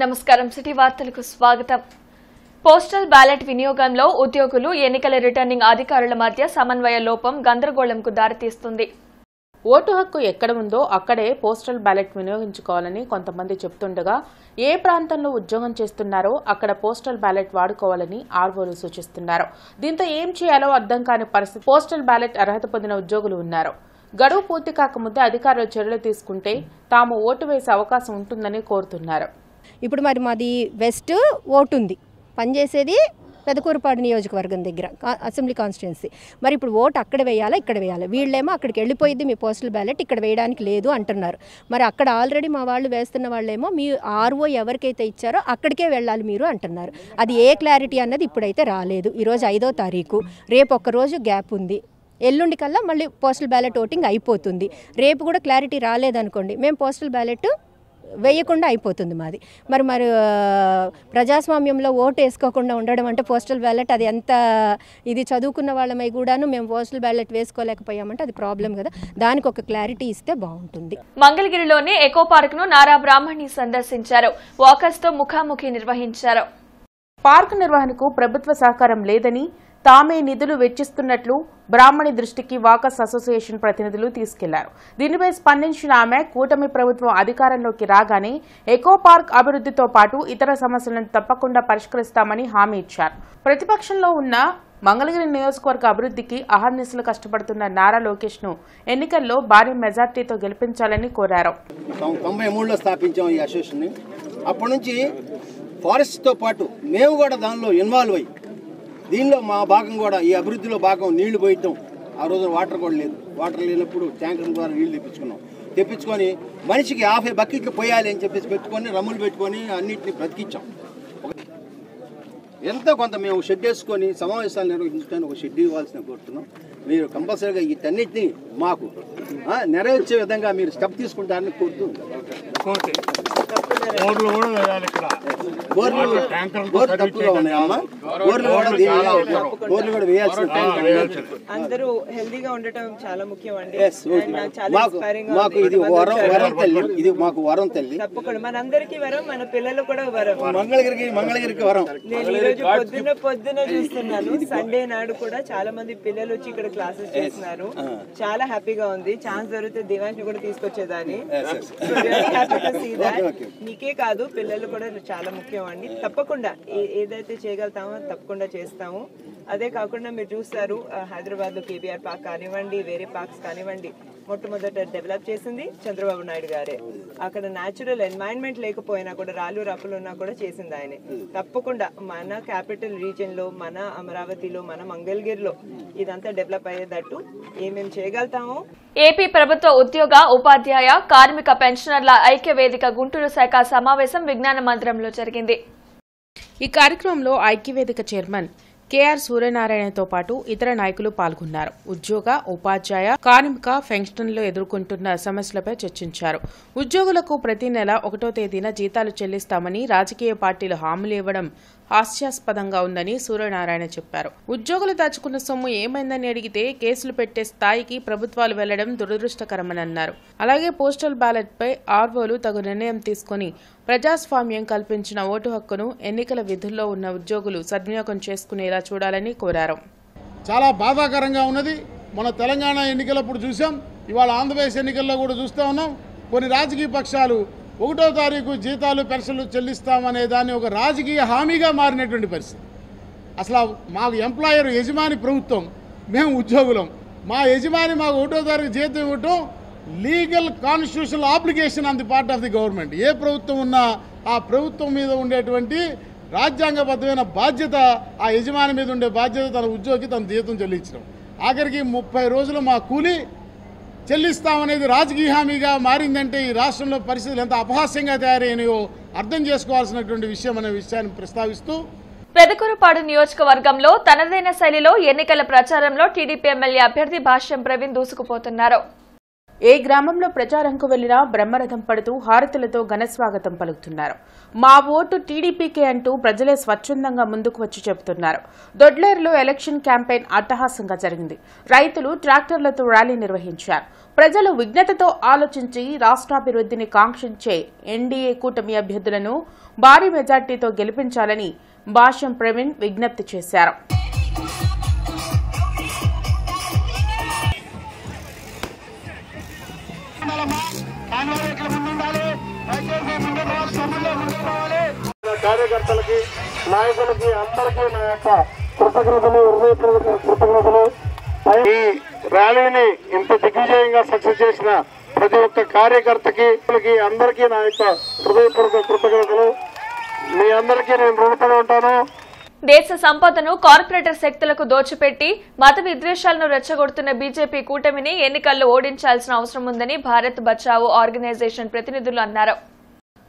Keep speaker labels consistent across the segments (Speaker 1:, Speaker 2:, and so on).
Speaker 1: నమస్కారం సిటీ వార్తలకు స్వాగతం. పోస్టల్ బ్యాలెట్ వినియోగంలో ఉద్యోగులు ఎన్నికల రిటర్నింగ్ అధికారుల మధ్య సమన్వయ లోపం గందరగోళంకు దారితీస్తుంది.
Speaker 2: ఓటు హక్కు ఎక్కడ ఉందో అక్కడే పోస్టల్ బ్యాలెట్ వినియోగించుకోవాలని కొంతమంది చెబుతుండగా ఏ ప్రాంతంలో ఉద్యోగం చేస్తున్నారో అక్కడ పోస్టల్ బ్యాలెట్ వాడుకోవాలని ఆర్వోలు సూచిస్తున్నారు. దీంతో ఏం చేయాలో అర్థం కాని పరిస్థితి పోస్టల్ బ్యాలెట్ అర్హత పొందిన ఉద్యోగులు ఉన్నారు. గడువు పూర్తి కాకముందే అధికారులు చర్యలు తీసుకుంటే తాము ఓటు వేసే అవకాశం ఉంటుందని కోరుతున్నారు.
Speaker 3: ఇప్పుడు మరి మాది వెస్ట్ ఓటు ఉంది, పనిచేసేది పెదకూరుపాడు నియోజకవర్గం దగ్గర అసెంబ్లీ కాన్స్టిట్యున్సీ. మరి ఇప్పుడు ఓటు అక్కడ వేయాలా ఇక్కడ వేయాలా? వీళ్ళేమో అక్కడికి వెళ్ళిపోయింది మీ పోస్టల్ బ్యాలెట్ ఇక్కడ వేయడానికి లేదు అంటున్నారు. మరి అక్కడ ఆల్రెడీ మా వాళ్ళు వేస్తున్న వాళ్ళేమో మీ ఆర్ఓ ఎవరికైతే ఇచ్చారో అక్కడికే వెళ్ళాలి మీరు అంటున్నారు. అది ఏ క్లారిటీ అన్నది ఇప్పుడైతే రాలేదు. ఈరోజు 5వ తారీఖు, రేపు ఒక్కరోజు గ్యాప్ ఉంది. ఎల్లుండి కల్లా మళ్ళీ పోస్టల్ బ్యాలెట్ ఓటింగ్ అయిపోతుంది. రేపు కూడా క్లారిటీ రాలేదనుకోండి, మేము పోస్టల్ బ్యాలెట్ వేయకుండా అయిపోతుంది మాది. మరి ప్రజాస్వామ్యంలో ఓటు వేసుకోకుండా ఉండడం అంటే పోస్టల్ బ్యాలెట్ అది ఎంత ఇది చదువుకున్న వాళ్ళమై కూడాను మేము పోస్టల్ బ్యాలెట్ వేసుకోలేకపోయామంటే అది ప్రాబ్లం కదా. దానికి ఒక క్లారిటీ ఇస్తే బాగుంటుంది.
Speaker 1: మంగళగిరిలోని ఎకో పార్క్ ను నారా బ్రాహ్మణి సందర్శించారు. వాకర్స్ తో ముఖాముఖి నిర్వహించారు.
Speaker 2: పార్క్ నిర్వహణకు ప్రభుత్వ సహకారం లేదని, తామే నిధులు వెచ్చిస్తున్నట్లు బ్రాహ్మణి దృష్టికి వాకర్స్ అసోసియేషన్ ప్రతినిధులు తీసుకెళ్లారు. దీనిపై స్పందించిన ఆమె కూటమి ప్రభుత్వం అధికారంలోకి రాగానే ఎకో పార్క్ అభివృద్ధితో పాటు ఇతర సమస్యలను తప్పకుండా పరిష్కరిస్తామని హామీ ఇచ్చారు. ప్రతిపక్షంలో ఉన్న మంగళగిరి నియోజకవర్గ అభివృద్ధికి అహర్నిశలు కష్టపడుతున్న నారా లోకేష్ ను ఎన్నికల్లో భారీ మెజార్టీతో గెలిపించాలని కోరారు.
Speaker 4: 93లో స్థాపించాం ఈ అసోసియేషన్ ని. అప్పటి నుంచి ఫారెస్ట్ తో పాటు మేము కూడా దానిలో ఇన్వాల్వ్ అయ్యి దీనిలో మా భాగం కూడా ఈ అభివృద్ధిలో భాగం నీళ్లు పోయటం. ఆ రోజు వాటర్ కూడా లేదు. వాటర్ లేనప్పుడు ట్యాంకర్ ద్వారా నీళ్లు తెప్పించుకొని మనిషికి 50 బకెట్లు పోయాలి అని చెప్పేసి పెట్టుకొని రమ్ములు పెట్టుకొని అన్నింటినీ బ్రతికించాం. ఎంతో కొంత మేము షెడ్ వేసుకొని సమావేశాలు నిర్వహించడానికి ఒక షెడ్ ఇవ్వాల్సిన కోరుతున్నాం. మీరు కంపల్సరీగా వీటన్నిటినీ మాకు నెరవేర్చే విధంగా మీరు స్టెప్ తీసుకుంటారని కోరుతూ
Speaker 5: అందరూ హెల్దీగా ఉండటం చాలా ముఖ్యం అండి.
Speaker 4: మాకు ఇది వరం తల్లి, ఇది మాకు వరం తల్లి.
Speaker 5: తప్పకుండా మనందరికీ వరం, మన పిల్లలు కూడా వరం.
Speaker 4: మంగళగిరికి వరం.
Speaker 5: నేను ఈ రోజు పొద్దున చూస్తున్నాను. సండే నాడు కూడా చాలా మంది పిల్లలు వచ్చి ఇక్కడ క్లాసెస్ చేస్తున్నారు. చాలా హ్యాపీగా ఉంది. ఛాన్స్ దొరికితే దివాంశ్ కూడా తీసుకొచ్చేదాన్ని. నీకే కాదు పిల్లలు కూడా చాలా ముఖ్యం అండి. తప్పకుండా ఏదైతే చేయగలుగుతామో తప్పకుండా చేస్తాము. అదే కాకుండా మీరు చూస్తారు హైదరాబాద్ లో కేబీఆర్ పార్క్ కానివ్వండి, వేరే పార్క్స్ కానివ్వండి, మొట్టమొదట డెవలప్ చేసింది చంద్రబాబు నాయుడు గారే. అక్కడ న్యాచురల్ ఎన్వైరన్మెంట్ లేకపోయినా కూడా రాళ్ళు రప్పులు ఉన్నా కూడా చేసింది ఆయనే. తప్పకుండా మన క్యాపిటల్ రీజియన్ లో, మన అమరావతిలో, మన మంగళగిరిలో ఇదంతా డెవలప్ అయ్యేటట్టు ఏమేమి చేయగలుగుతామో.
Speaker 1: ఏపీ ప్రభుత్వ ఉద్యోగ, ఉపాధ్యాయ, కార్మిక పెన్షనర్ల ఐక్య వేదిక గుంటూరు శాఖ సమావేశం విజ్ఞాన మందిరంలో జరిగింది.
Speaker 2: ఈ కార్యక్రమంలో ఐక్యవేదిక చైర్మన్ కేఆర్ సూర్యనారాయణతో పాటు ఇతర నాయకులు పాల్గొన్నారు. ఉద్యోగ, ఉపాధ్యాయ, కార్మిక పెన్షన్లు ఎదుర్కొంటున్న సమస్యలపై చర్చించారు. ఉద్యోగులకు ప్రతి నెల 1వ తేదీన జీతాలు చెల్లిస్తామని రాజకీయ పార్టీలు హామీలు ఇవ్వడం హాస్యాస్పదంగా ఉందని సూర్యనారాయణ చెప్పారు. ఉద్యోగులు దాచుకున్న సొమ్ము ఏమైందని అడిగితే కేసులు పెట్టే స్థాయికి ప్రభుత్వాలు వెళ్లడం దురదృష్టకరమని అన్నారు. అలాగే పోస్టల్ బ్యాలెట్ పై ఆర్వోలు తగు నిర్ణయం తీసుకుని ప్రజాస్వామ్యం కల్పించిన ఓటు హక్కును ఎన్నికల విధుల్లో ఉన్న ఉద్యోగులు సద్వినియోగం చేసుకునేలా చూడాలని కోరారు.
Speaker 6: చాలా బాధాకరంగా ఉన్నది. మన తెలంగాణ ఎన్నికలప్పుడు చూసాం, ఇవాళ ఆంధ్రప్రదేశ్ ఎన్నికల్లో కూడా చూస్తూ ఉన్నాం. కొన్ని రాజకీయ పక్షాలు 1వ తారీఖు జీతాలు పెన్షన్లు చెల్లిస్తామనే దాన్ని ఒక రాజకీయ హామీగా మారినటువంటి పరిస్థితి. అసలు మాకు ఎంప్లాయర్ యజమాని ప్రభుత్వం, మేము ఉద్యోగులం. మా యజమాని మాకు 1వ తారీఖు జీతం ఇవ్వటం legal constitutional obligation on the part of the government. ఏ ప్రభుత్వం ఉన్నా ఆ ప్రభుత్వం మీద ఉండేటువంటి రాజ్యాంగబద్ధమైన బాధ్యత, ఆ యజమాని మీద ఉండే బాధ్యత తన ఉద్యోగికి తన జీతం చెల్లించడం. ఆఖరికి 30 రోజులు మా కూలీ చెల్లిస్తామనేది రాజకీయ హామీగా మారిందంటే ఈ రాష్ట్రంలో పరిస్థితులు ఎంత అపహాస్యంగా తయారైనాయో అర్థం చేసుకోవాల్సినటువంటి విషయం అనే విషయాన్ని ప్రస్తావిస్తూ
Speaker 1: పెదకూరుపాడు నియోజకవర్గంలో తనదైన శైలిలో ఎన్నికల ప్రచారంలో టీడీపీ ఎమ్మెల్యే అభ్యర్థి భాష్యం ప్రవీణ్ దూసుకుపోతున్నారు.
Speaker 2: ఏ గ్రామంలో ప్రచారంకు వెళ్లినా బ్రహ్మరథం పడుతూ హారతులతో ఘనస్వాగతం పలుకుతున్నారు. మా ఓటు టీడీపీకే అంటూ ప్రజలే స్వచ్ఛందంగా ముందుకు వచ్చి చెబుతున్నారు. దొడ్లేరులో ఎలక్షన్ క్యాంపెయిన్ అట్టహాసంగా జరిగింది. రైతులు ట్రాక్టర్లతో ర్యాలీ నిర్వహించారు. ప్రజలు విజ్ఞతతో ఆలోచించి రాష్ట్రాభివృద్ధిని కాంక్షించే ఎన్డీఏ కూటమి అభ్యర్థులను భారీ మెజార్టీతో గెలిపించాలని భాష్యం ప్రవీణ్ విజ్ఞప్తి చేశారు.
Speaker 7: కార్యకర్తలకి నాయకులకి అందరికీ నా యొక్క కృతజ్ఞతలు, హృదయపూర్వక కృతజ్ఞతలు. ఈ ర్యాలీని ఇంత దిగ్విజయంగా సక్సెస్ చేసిన ప్రతి ఒక్క కార్యకర్తకి అందరికీ నా యొక్క హృదయపూర్వక కృతజ్ఞతలు. మీ అందరికీ నేను రుణపడి ఉంటాను.
Speaker 1: దేశ సంపదను కార్పొరేటర్ శక్తులకు దోచిపెట్టి మత విద్వేషాలను రెచ్చగొడుతున్న బీజేపీ కూటమిని ఎన్నికల్లో ఓడించాల్సిన అవసరం ఉందని భారత్ బచావో ఆర్గనైజేషన్ ప్రతినిధులు అన్నారు.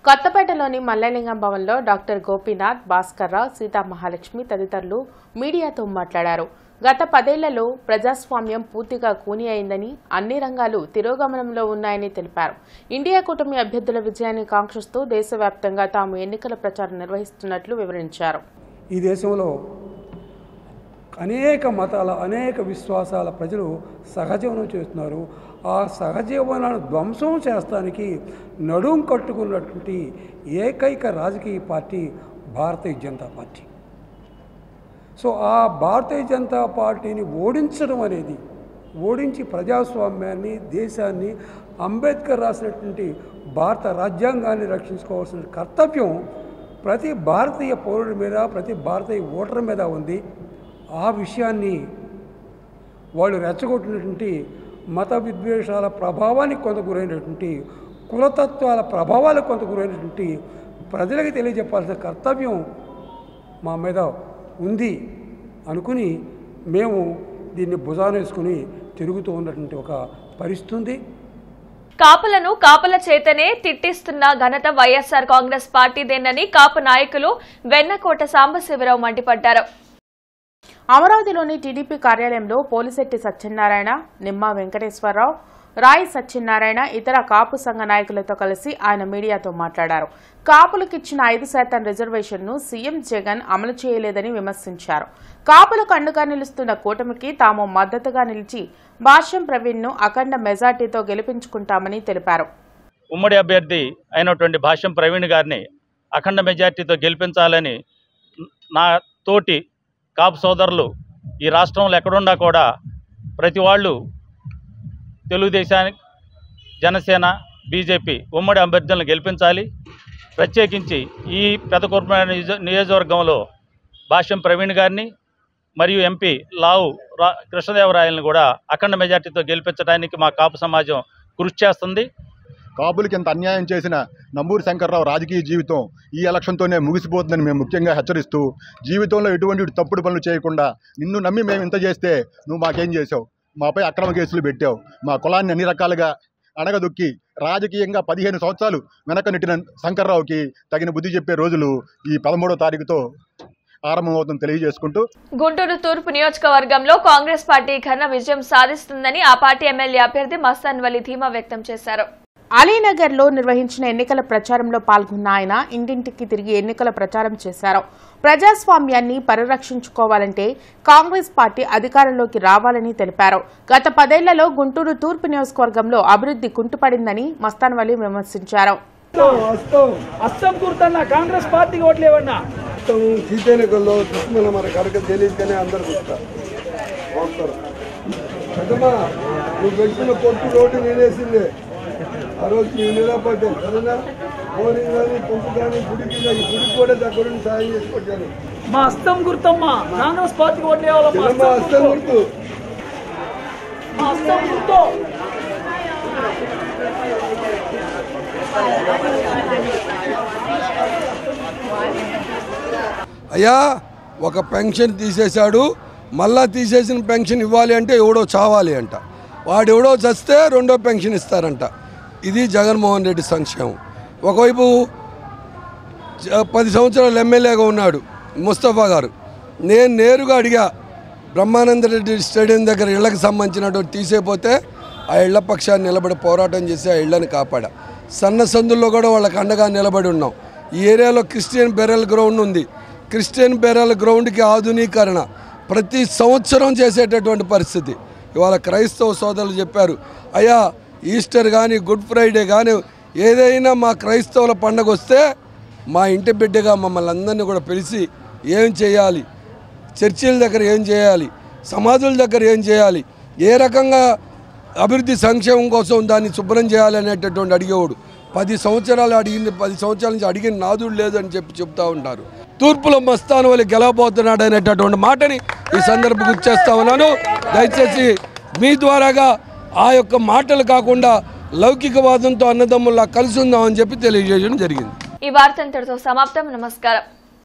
Speaker 2: కొత్తపేటలోని మల్లలింగం భవన్లో డాక్టర్ గోపీనాథ్, భాస్కర్రావు, సీతామహాలక్ష్మి తదితరులు మీడియాతో మాట్లాడారు. గత 10 ఏళ్లలో ప్రజాస్వామ్యం పూర్తిగా కూని అయిందని, అన్ని రంగాలు తిరోగమనంలో ఉన్నాయని తెలిపారు. ఇండియా కూటమి అభ్యర్థుల విజయాన్ని కాంక్షిస్తూ దేశవ్యాప్తంగా తాము ఎన్నికల ప్రచారం నిర్వహిస్తున్నట్లు వివరించారు.
Speaker 8: ఈ దేశంలో అనేక మతాల, అనేక విశ్వాసాల ప్రజలు సహజీవనం చేస్తున్నారు. ఆ సహజీవనాన్ని ధ్వంసం చేస్తానికి నడుం కట్టుకున్నటువంటి ఏకైక రాజకీయ party Bharatiya Janata party. So ఆ భారతీయ జనతా పార్టీని ఓడించడం అనేది, ఓడించి ప్రజాస్వామ్యాన్ని, దేశాన్ని, అంబేద్కర్ రాసినటువంటి భారత రాజ్యాంగాన్ని రక్షించుకోవాల్సిన కర్తవ్యం ప్రతి భారతీయ పౌరుడి మీద, ప్రతి భారతీయ ఓటర్ మీద ఉంది. ఆ విషయాన్ని వాళ్ళు రెచ్చగొట్టినటువంటి మత విద్వేషాల ప్రభావానికి కొంత గురైనటువంటి, కులతత్వాల ప్రభావాలకు కొంత గురైనటువంటి ప్రజలకు తెలియజెప్పాల్సిన కర్తవ్యం మా మీద ఉంది అనుకుని మేము దీన్ని భుజానేసుకుని తిరుగుతూ ఉన్నటువంటి ఒక పరిస్థితి ఉంది.
Speaker 1: కాపులను కాపుల చేతనే తిట్టిస్తున్న ఘనత వైఎస్ఆర్ కాంగ్రెస్ పార్టీదేనని కాపు నాయకులు వెన్నకోట సాంబశివరావు మండిపడ్డారు.
Speaker 2: అమరావతిలోని టీడీపీ కార్యాలయంలో పోలిశెట్టి సత్యనారాయణ, నిమ్మా వెంకటేశ్వరరావు, రాయి సత్యనారాయణ ఇతర కాపు సంఘ నాయకులతో కలిసి ఆయన మీడియాతో మాట్లాడారు. కాపులకిచ్చిన 5% రిజర్వేషన్ను సీఎం జగన్ అమలు చేయలేదని విమర్శించారు. కాపులకు అండగా నిలుస్తున్న కూటమికి తాము మద్దతుగా నిలిచి భాష్యం ప్రవీణ్ను అఖండ మెజార్టీతో గెలిపించుకుంటామని తెలిపారు.
Speaker 9: ఉమ్మడి అభ్యర్థి అయినటువంటి భాష్యం ప్రవీణ్ గారిని అఖండ మెజార్టీతో గెలిపించాలని నా తోటి కాపు సోదరులు ఈ రాష్ట్రంలో ఎక్కడున్నా కూడా ప్రతి వాళ్ళు తెలుగుదేశానికి, జనసేన, బీజేపీ ఉమ్మడి అభ్యర్థులను గెలిపించాలి. ప్రత్యేకించి ఈ పెదకూర్మ నియోజకవర్గంలో భాష్యం ప్రవీణ్ గారిని మరియు ఎంపీ లావు కృష్ణదేవరాయలను కూడా అఖండ మెజార్టీతో గెలిపించడానికి మా కాపు సమాజం కృషి చేస్తుంది.
Speaker 10: కాపులకి ఎంత అన్యాయం చేసిన నంబూరి శంకర్రావు రాజకీయ జీవితం ఈ ఎలక్షన్తోనే ముగిసిపోతుందని మేము ముఖ్యంగా హెచ్చరిస్తూ, జీవితంలో ఎటువంటి తప్పుడు పనులు చేయకుండా నిన్ను నమ్మి మేము ఇంత చేస్తే నువ్వు మాకేం చేసావు, మాపై అక్రమ కేసులు పెట్టావు, మా కులాన్ని అన్ని రకాలుగా అణగదొక్కి రాజకీయంగా 15 సంవత్సరాలు వెనక నెట్టిన శంకర్రావుకి తగిన బుద్ధి చెప్పే రోజులు ఈ 13వ తారీఖుతో ఆరంభమవుతుందని తెలియజేసుకుంటూ,
Speaker 1: గుంటూరు తూర్పు నియోజకవర్గంలో కాంగ్రెస్ పార్టీ ఘన విజయం సాధిస్తుందని ఆ పార్టీ ఎమ్మెల్యే అభ్యర్థి మస్తాన్ వలి ధీమా వ్యక్తం చేశారు.
Speaker 2: అలీనగర్లో నిర్వహించిన ఎన్నికల ప్రచారంలో పాల్గొన్న ఆయన ఇంటింటికి తిరిగి ఎన్నికల ప్రచారం చేశారు. ప్రజాస్వామ్యాన్ని పరిరక్షించుకోవాలంటే కాంగ్రెస్ పార్టీ అధికారంలోకి రావాలని తెలిపారు. గత 10 ఏళ్లలో గుంటూరు తూర్పు నియోజకవర్గంలో అభివృద్ధి కుంటుపడిందని మస్తాన్ వలి విమర్శించారు.
Speaker 11: అస్తం గుర్తన్నా కాంగ్రెస్ పార్టీకి ఓట్లేవన్నా సీతెన్నికల్లో దుష్మల మన కడక తెలియకనే అందరు గుర్తారు. నువ్వు పెట్టిన పొట్టు రోడ్డు నేనేసిందే ఆ రోజు నేను నిలబడ్డాను సరేనా. ఓరి కానీ పొట్టు కానీ గుడికి గుడికి కూడా దగ్గరుండి సాయం చేసి కొట్టాను. మా అస్తం గుర్తమ్మా కాంగ్రెస్ పార్టీకి ఓట్లేవాళ్ళ అస్తం గుర్తు, మా అస్తం గుర్తు.
Speaker 12: అయ్యా ఒక పెన్షన్ తీసేశాడు, మళ్ళా తీసేసిన పెన్షన్ ఇవ్వాలి అంటే ఎవడో చావాలి అంట, వాడెవడో చస్తే 2వ పెన్షన్ ఇస్తారంట. ఇది జగన్మోహన్ రెడ్డి సంక్షేమం. ఒకవైపు 10 సంవత్సరాలు ఎమ్మెల్యేగా ఉన్నాడు ముస్తఫా గారు. నేను నేరుగా అడిగా బ్రహ్మానంద రెడ్డి స్టేడియం దగ్గర ఇళ్లకు సంబంధించినటువంటి తీసేపోతే ఆ ఇళ్ల పక్షాన్ని నిలబడి పోరాటం చేసి ఆ ఇళ్లను కాపాడా. సన్న సందుల్లో కూడా వాళ్ళకి అండగా నిలబడి ఉన్నాం. ఈ ఏరియాలో క్రిస్టియన్ బెరల్ గ్రౌండ్ ఉంది. క్రిస్టియన్ బెరల్ గ్రౌండ్కి ఆధునీకరణ ప్రతి సంవత్సరం చేసేటటువంటి పరిస్థితి. ఇవాళ క్రైస్తవ సోదరులు చెప్పారు, అయ్యా ఈస్టర్ కానీ గుడ్ ఫ్రైడే కానీ ఏదైనా మా క్రైస్తవుల పండగ వస్తే మా ఇంటి బిడ్డగా మమ్మల్ని అందరినీ కూడా పిలిచి ఏం చేయాలి, చర్చిల దగ్గర ఏం చేయాలి, సమాధుల దగ్గర ఏం చేయాలి, ఏ రకంగా అభివృద్ధి సంక్షేమం కోసం దాన్ని శుభ్రం చేయాలి అనేటటువంటి అడిగేవాడు. 10 సంవత్సరాలు అడిగింది, 10 సంవత్సరాల నుంచి అడిగిన నాదుడు లేదని చెప్తా ఉంటారు. తూర్పులో మస్తాను వల్ల గెలవబోతున్నాడు అనేటటువంటి మాటని ఈ సందర్భం గుర్తు చేస్తా ఉన్నాను. దయచేసి మీ ద్వారాగా ఆ యొక్క మాటలు కాకుండా లౌకికవాదంతో అన్నదమ్ముల్లా కలిసి ఉందామని చెప్పి తెలియజేయడం జరిగింది.
Speaker 1: ఈ వార్త ఇంతటితో సమాప్తం. నమస్కారం.